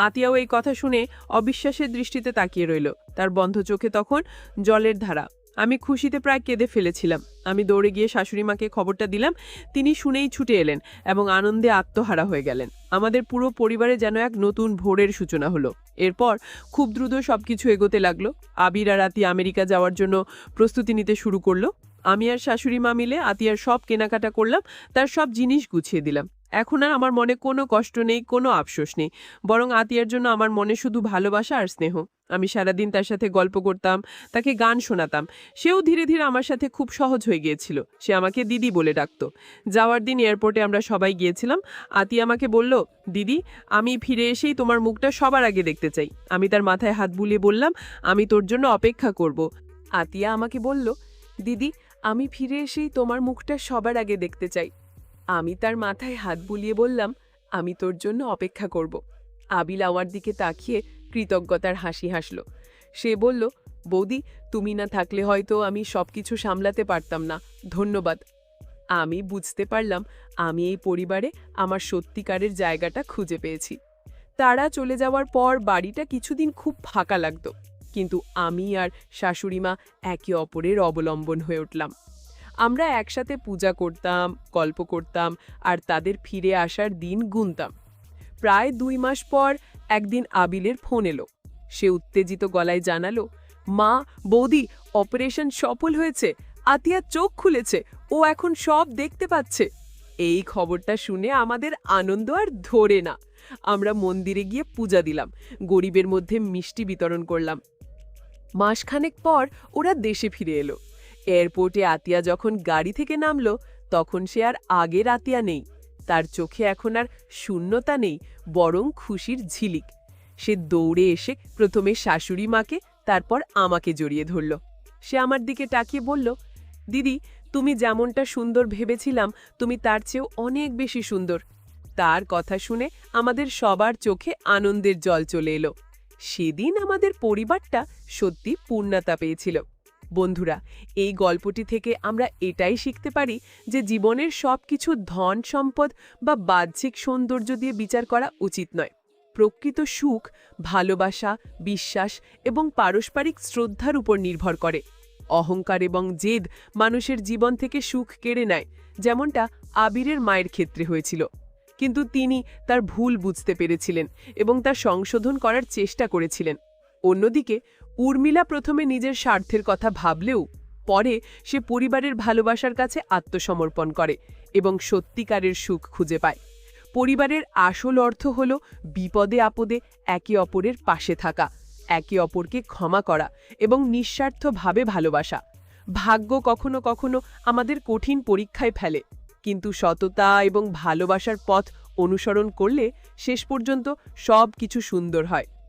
Speaker 5: আতিয়াও এই কথা শুনে অবিশ্বাসের দৃষ্টিতে তাকিয়ে রইল। তার বন্ধ চোখে তখন জলের ধারা। আমি খুশিতে প্রায় কেঁদে ফেলেছিলাম। আমি দৌড়ে গিয়ে শাশুড়িমাকে খবরটা দিলাম। তিনি শুনেই ছুটে এলেন এবং আনন্দে আত্মহারা হয়ে গেলেন। আমাদের পুরো পরিবারে যেন এক নতুন ভোরের সূচনা হলো। এরপর খুব দ্রুত সবকিছু এগোতে লাগলো। আবির আর আতিয়া আমেরিকা যাওয়ার জন্য প্রস্তুতি নিতে শুরু করলো। আমি আর শাশুড়ি মা মিলে আতিয়ার সব কেনাকাটা করলাম, তার সব জিনিস গুছিয়ে দিলাম। এখন আর আমার মনে কোনো কষ্ট নেই, কোনো আফসোস নেই, বরং আতিয়ার জন্য আমার মনে শুধু ভালোবাসা আর স্নেহ। আমি সারাদিন তার সাথে গল্প করতাম, তাকে গান শোনাতাম। সেও ধীরে ধীরে আমার সাথে খুব সহজ হয়ে গিয়েছিল। সে আমাকে দিদি বলে ডাকত। যাওয়ার দিন এয়ারপোর্টে আমরা সবাই গিয়েছিলাম। আতিয়া আমাকে বলল, দিদি, আমি ফিরে এসেই তোমার মুখটা সবার আগে দেখতে চাই। আমি তার মাথায় হাত বুলিয়ে বললাম, আমি তোর জন্য অপেক্ষা করব। আতিয়া আমাকে বলল, দিদি, আমি ফিরে এসেই তোমার মুখটা সবার আগে দেখতে চাই। আমি তার মাথায় হাত বুলিয়ে বললাম, আমি তোর জন্য অপেক্ষা করব। আবিল আমার দিকে তাকিয়ে কৃতজ্ঞতার হাসি হাসল। সে বলল, বৌদি, তুমি না থাকলে হয়তো আমি সবকিছু সামলাতে পারতাম না। ধন্যবাদ। আমি বুঝতে পারলাম আমি এই পরিবারে আমার সত্যিকারের জায়গাটা খুঁজে পেয়েছি। তারা চলে যাওয়ার পর বাড়িটা কিছুদিন খুব ফাঁকা লাগত, কিন্তু আমি আর শাশুড়িমা একে অপরের অবলম্বন হয়ে উঠলাম। আমরা একসাথে পূজা করতাম, গল্প করতাম আর তাদের ফিরে আসার দিন গুনতাম। প্রায় 2 মাস পর একদিন আবিলের ফোন এলো। সে উত্তেজিত গলায় জানালো, মা, বৌদি, অপারেশন সফল হয়েছে। আতিয়া চোখ খুলেছে, ও এখন সব দেখতে পাচ্ছে। এই খবরটা শুনে আমাদের আনন্দ আর ধরে না। আমরা মন্দিরে গিয়ে পূজা দিলাম, গরিবের মধ্যে মিষ্টি বিতরণ করলাম। মাসখানেক পর ওরা দেশে ফিরে এলো। এয়ারপোর্টে আতিয়া যখন গাড়ি থেকে নামলো, তখন সে আর আগের আতিয়া নেই। তার চোখে এখন আর শূন্যতা নেই, বরং খুশির ঝিলিক। সে দৌড়ে এসে প্রথমে শাশুড়ি মাকে, তারপর আমাকে জড়িয়ে ধরল। সে আমার দিকে তাকিয়ে বলল, দিদি, তুমি যেমনটা সুন্দর ভেবেছিলাম, তুমি তার চেয়েও অনেক বেশি সুন্দর। তার কথা শুনে আমাদের সবার চোখে আনন্দের জল চলে এলো। সেদিন আমাদের পরিবারটা সত্যি পূর্ণতা পেয়েছিল। বন্ধুরা, এই গল্পটি থেকে আমরা এটাই শিখতে পারি যে জীবনের সবকিছু ধন সম্পদ বা বাহ্যিক সৌন্দর্য দিয়ে বিচার করা উচিত নয়। প্রকৃত সুখ ভালোবাসা, বিশ্বাস এবং পারস্পরিক শ্রদ্ধার উপর নির্ভর করে। অহংকার এবং জেদ মানুষের জীবন থেকে সুখ কেড়ে নেয়, যেমনটা আবিরের মায়ের ক্ষেত্রে হয়েছিল।
Speaker 1: কিন্তু তিনি তার ভুল বুঝতে পেরেছিলেন এবং তার সংশোধন করার চেষ্টা করেছিলেন। অন্যদিকে উর্মিলা প্রথমে নিজের স্বার্থের কথা ভাবলেও পরে সে পরিবারের ভালোবাসার কাছে আত্মসমর্পণ করে এবং সত্যিকারের সুখ খুঁজে পায়। পরিবারের আসল অর্থ হল বিপদে আপদে একে অপরের পাশে থাকা, একে অপরকে ক্ষমা করা এবং নিঃস্বার্থভাবে ভালোবাসা। ভাগ্য কখনো কখনো আমাদের কঠিন পরীক্ষায় ফেলে, কিন্তু সততা এবং ভালোবাসার পথ অনুসরণ করলে শেষ পর্যন্ত সব কিছু সুন্দর হয়।